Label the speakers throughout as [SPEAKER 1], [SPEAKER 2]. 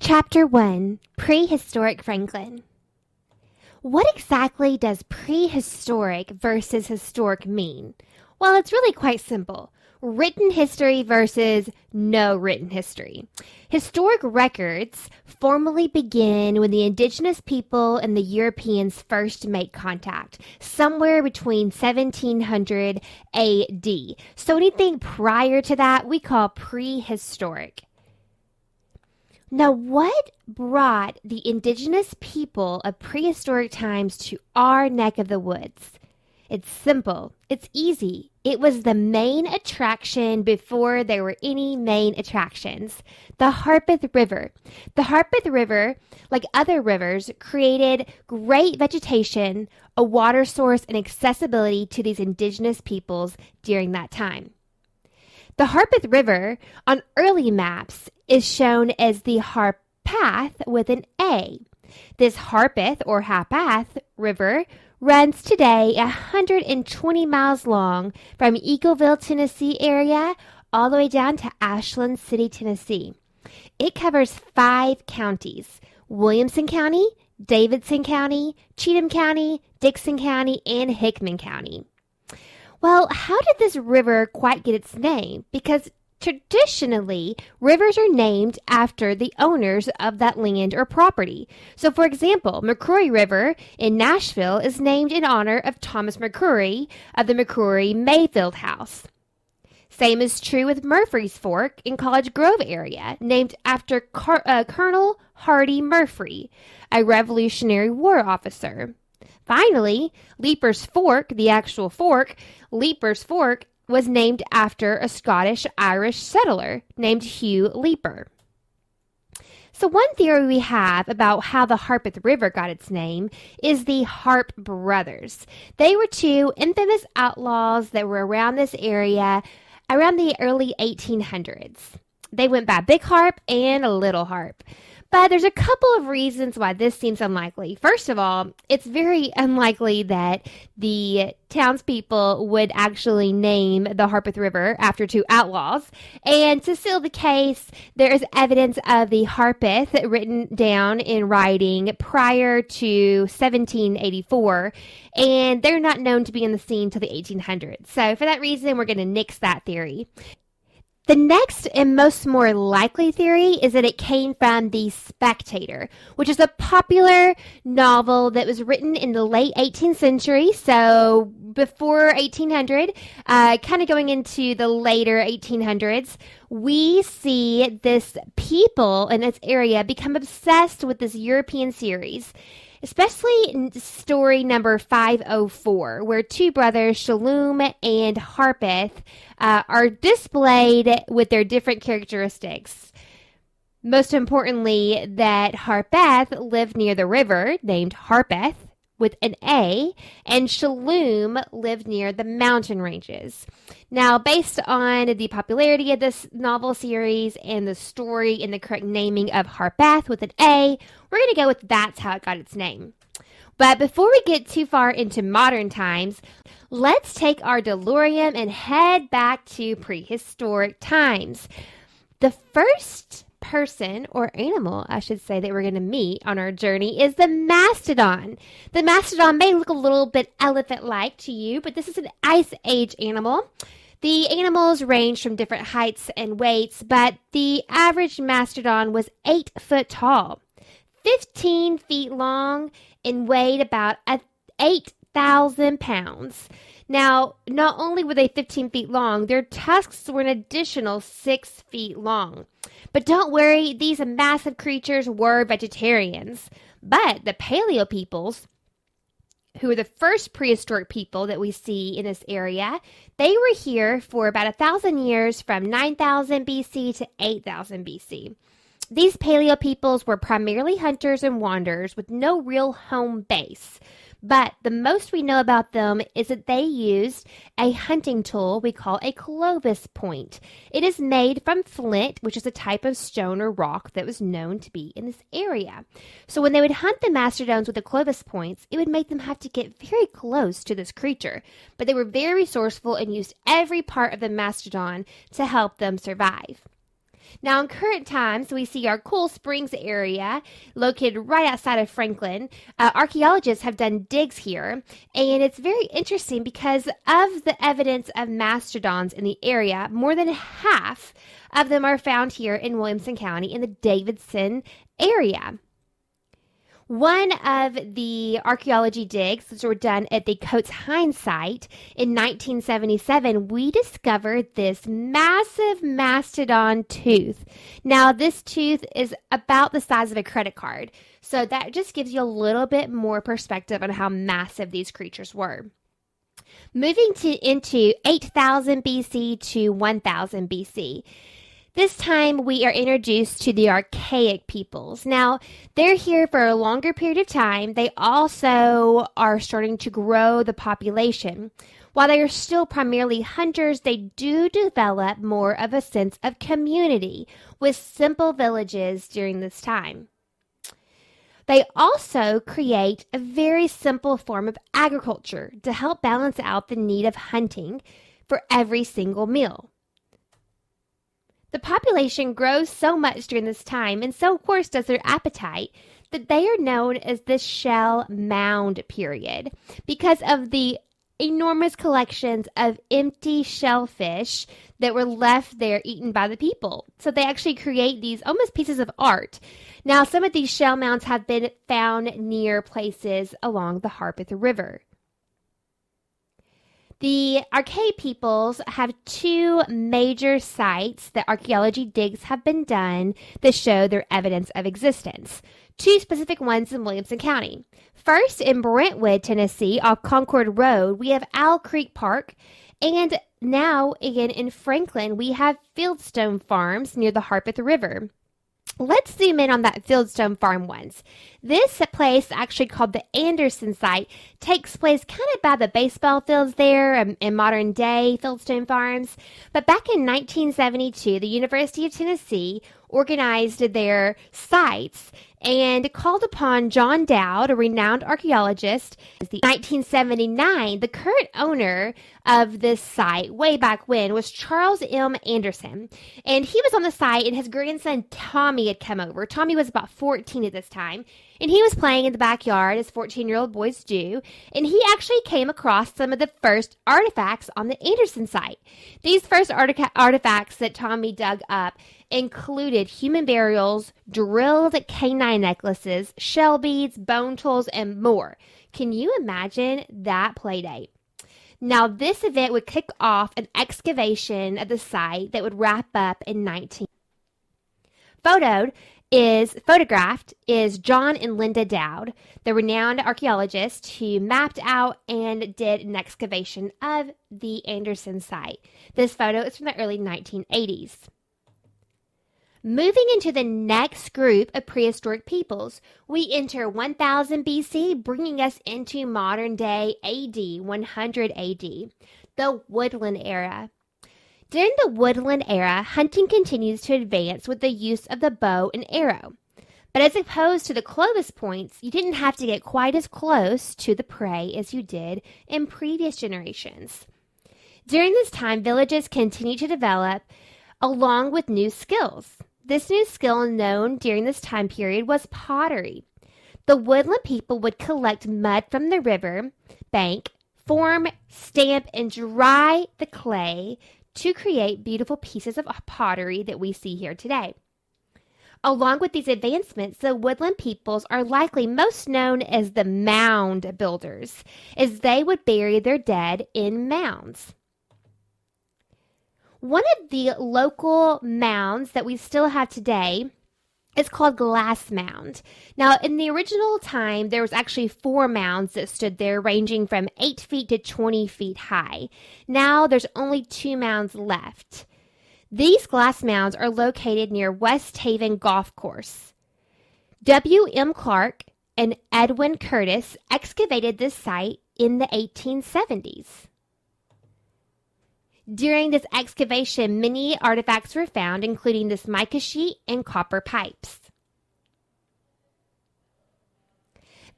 [SPEAKER 1] Chapter 1, Prehistoric Franklin. What exactly does prehistoric versus historic mean? Well, it's really quite simple. Written history versus no written history. Historic records formally begin when the indigenous people and the Europeans first make contact, somewhere between 1700 AD. So anything prior to that we call prehistoric. Now, what brought the indigenous people of prehistoric times to our neck of the woods? It's simple. It's easy. It was the main attraction before there were any main attractions. The Harpeth River. The Harpeth River, like other rivers, created great vegetation, a water source, and accessibility to these indigenous peoples during that time. The Harpeth River on early maps is shown as the Harpath with an A. This Harpeth or Harpath River runs today 120 miles long from Eagleville, Tennessee area all the way down to Ashland City, Tennessee. It covers 5 counties: Williamson County, Davidson County, Cheatham County, Dixon County, and Hickman County. Well, how did this river quite get its name? Because traditionally, rivers are named after the owners of that land or property. So, for example, McCrory River in Nashville is named in honor of Thomas McCrory of the McCrory Mayfield House. Same is true with Murphy's Fork in College Grove area, named after Colonel Hardy Murphy, a Revolutionary War officer. Finally, Leaper's Fork, the actual fork, Leaper's Fork, was named after a Scottish-Irish settler named Hugh Leaper. So one theory we have about how the Harpeth River got its name is the Harp brothers. They were 2 infamous outlaws that were around this area around the early 1800s. They went by Big Harp and Little Harp. But there's a couple of reasons why this seems unlikely. First of all, it's very unlikely that the townspeople would actually name the Harpeth River after 2 outlaws. And to seal the case, there is evidence of the Harpeth written down in writing prior to 1784, and they're not known to be in the scene till the 1800s. So for that reason, we're going to nix that theory. The next and most more likely theory is that it came from The Spectator, which is a popular novel that was written in the late 18th century, so before 1800, kind of going into the later 1800s. We see this people in this area become obsessed with this European series, especially in story number 504, where 2 brothers, Shalom and Harpeth, are displayed with their different characteristics. Most importantly, that Harpeth lived near the river, named Harpeth, with an A, and Shalom lived near the mountain ranges. Now, based on the popularity of this novel series and the story and the correct naming of Harpeth with an A, we're going to go with that's how it got its name. But before we get too far into modern times, let's take our DeLorean and head back to prehistoric times. The first person or animal, I should say, that we're going to meet on our journey is the mastodon. The mastodon may look a little bit elephant-like to you, but this is an Ice Age animal. The animals range from different heights and weights, but the average mastodon was 8 foot tall, 15 feet long, and weighed about 8,000 pounds. Now, not only were they 15 feet long, their tusks were an additional 6 feet long. But don't worry, these massive creatures were vegetarians. But the paleo peoples, who were the first prehistoric people that we see in this area, they were here for about 1,000 years, from 9,000 BC to 8,000 BC. These paleo peoples were primarily hunters and wanderers with no real home base. But the most we know about them is that they used a hunting tool we call a Clovis point. It is made from flint, which is a type of stone or rock that was known to be in this area. So when they would hunt the mastodons with the Clovis points, it would make them have to get very close to this creature. But they were very resourceful and used every part of the mastodon to help them survive. Now, in current times, we see our Cool Springs area located right outside of Franklin. Archaeologists have done digs here, and it's very interesting because of the evidence of mastodons in the area. More than half of them are found here in Williamson County in the Davidson area. One of the archaeology digs that were done at the Coates Hines site in 1977, we discovered this massive mastodon tooth. Now, this tooth is about the size of a credit card, so that just gives you a little bit more perspective on how massive these creatures were. Moving into 8000 BC to 1000 BC. This time we are introduced to the archaic peoples. Now, they're here for a longer period of time. They also are starting to grow the population. While they are still primarily hunters, they do develop more of a sense of community with simple villages during this time. They also create a very simple form of agriculture to help balance out the need of hunting for every single meal. The population grows so much during this time, and so, of course, does their appetite, that they are known as the shell mound period because of the enormous collections of empty shellfish that were left there eaten by the people. So they actually create these almost pieces of art. Now, some of these shell mounds have been found near places along the Harpeth River. The archaic peoples have two major sites that archaeology digs have been done that show their evidence of existence. Two specific ones in Williamson County. First, in Brentwood, Tennessee, off Concord Road, we have Owl Creek Park. And now, again, in Franklin, we have Fieldstone Farms near the Harpeth River. Let's zoom in on that Fieldstone Farm once. This place, actually called the Anderson site, takes place kind of by the baseball fields there in modern day Fieldstone Farms. But back in 1972, the University of Tennessee organized their sites and called upon John Dowd, a renowned archaeologist. In 1979, the current owner of this site, way back when, was Charles M. Anderson. And he was on the site, and his grandson Tommy had come over. Tommy was about 14 at this time, and he was playing in the backyard, as 14-year-old boys do, and he actually came across some of the first artifacts on the Anderson site. These first artifacts that Tommy dug up included human burials, drilled canine necklaces, shell beads, bone tools, and more. Can you imagine that play date? Now, this event would kick off an excavation of the site that would wrap up in 19. Photographed is John and Linda Dowd, the renowned archaeologists who mapped out and did an excavation of the Anderson site. This photo is from the early 1980s. Moving into the next group of prehistoric peoples, we enter 1000 BC, bringing us into modern day AD, 100 AD, the Woodland Era. During the Woodland Era, hunting continues to advance with the use of the bow and arrow. But as opposed to the Clovis points, you didn't have to get quite as close to the prey as you did in previous generations. During this time, villages continued to develop along with new skills. This new skill known during this time period was pottery. The woodland people would collect mud from the river bank, form, stamp, and dry the clay to create beautiful pieces of pottery that we see here today. Along with these advancements, the woodland peoples are likely most known as the mound builders, as they would bury their dead in mounds. One of the local mounds that we still have today is called Glass Mound. Now, in the original time, there was actually 4 mounds that stood there, ranging from 8 feet to 20 feet high. Now, there's only 2 mounds left. These glass mounds are located near West Haven Golf Course. W. M. Clark and Edwin Curtis excavated this site in the 1870s. During this excavation, many artifacts were found, including this mica sheet and copper pipes.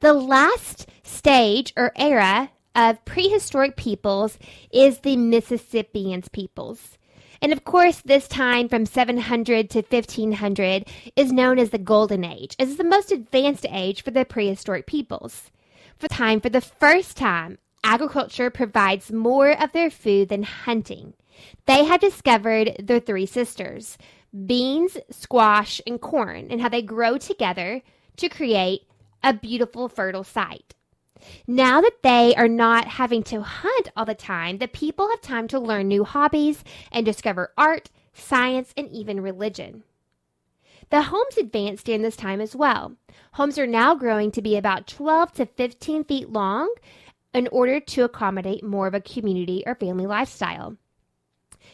[SPEAKER 1] The last stage or era of prehistoric peoples is the Mississippian peoples. And of course, this time from 700 to 1500 is known as the Golden Age, as it's the most advanced age for the prehistoric peoples. For the first time, agriculture provides more of their food than hunting. They have discovered their three sisters, beans, squash, and corn, and how they grow together to create a beautiful, fertile site. Now that they are not having to hunt all the time, the people have time to learn new hobbies and discover art, science, and even religion. The homes advanced during this time as well. Homes are now growing to be about 12 to 15 feet long in order to accommodate more of a community or family lifestyle.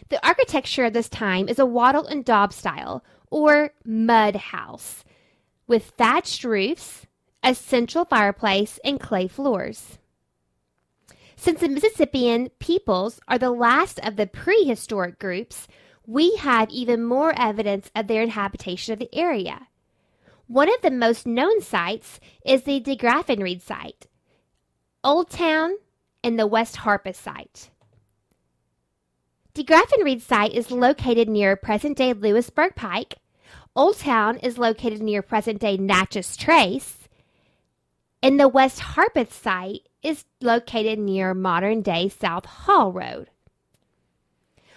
[SPEAKER 1] The architecture of this time is a wattle and daub style, or mud house, with thatched roofs, a central fireplace, and clay floors. Since the Mississippian peoples are the last of the prehistoric groups, we have even more evidence of their inhabitation of the area. One of the most known sites is the De Graffenried site, Old Town, and the West Harpeth site. De Graffenried site is located near present-day Lewisburg Pike. Old Town is located near present-day Natchez Trace. And the West Harpeth site is located near modern-day South Hall Road.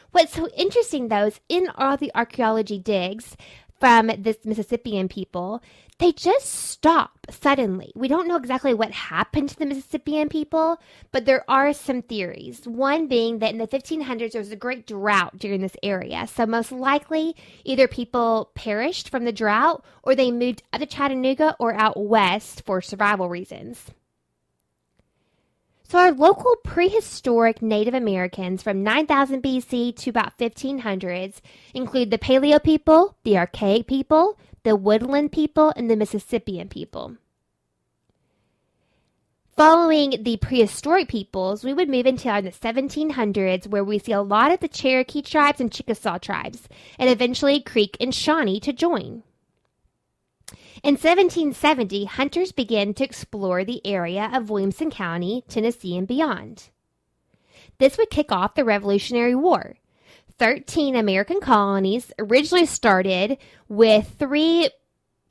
[SPEAKER 1] What's so interesting, though, is in all the archaeology digs from this Mississippian people, they just stop suddenly. We don't know exactly what happened to the Mississippian people, but there are some theories. One being that in the 1500s, there was a great drought during this area. So most likely, either people perished from the drought or they moved out to Chattanooga or out west for survival reasons. So our local prehistoric Native Americans from 9000 BC to about 1500s include the Paleo people, the Archaic people, the Woodland people, and the Mississippian people. Following the prehistoric peoples, we would move into the 1700s, where we see a lot of the Cherokee tribes and Chickasaw tribes, and eventually Creek and Shawnee to join. In 1770, hunters began to explore the area of Williamson County, Tennessee, and beyond. This would kick off the Revolutionary War. 13 American colonies originally started with 3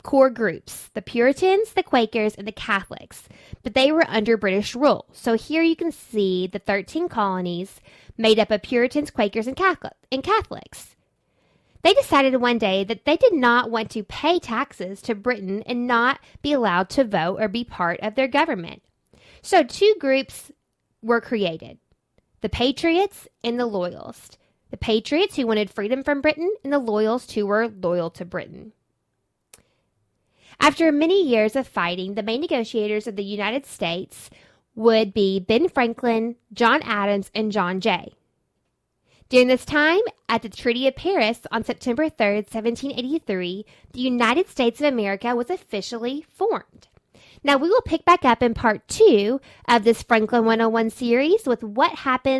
[SPEAKER 1] core groups, the Puritans, the Quakers, and the Catholics, but they were under British rule. So here you can see the 13 colonies made up of Puritans, Quakers, and Catholics. They decided one day that they did not want to pay taxes to Britain and not be allowed to vote or be part of their government. So 2 groups were created, the Patriots and the Loyalists. The Patriots who wanted freedom from Britain, and the Loyalists who were loyal to Britain. After many years of fighting, the main negotiators of the United States would be Ben Franklin, John Adams, and John Jay. During this time, at the Treaty of Paris on September 3rd, 1783, the United States of America was officially formed. Now, we will pick back up in part 2 of this Franklin 101 series with what happened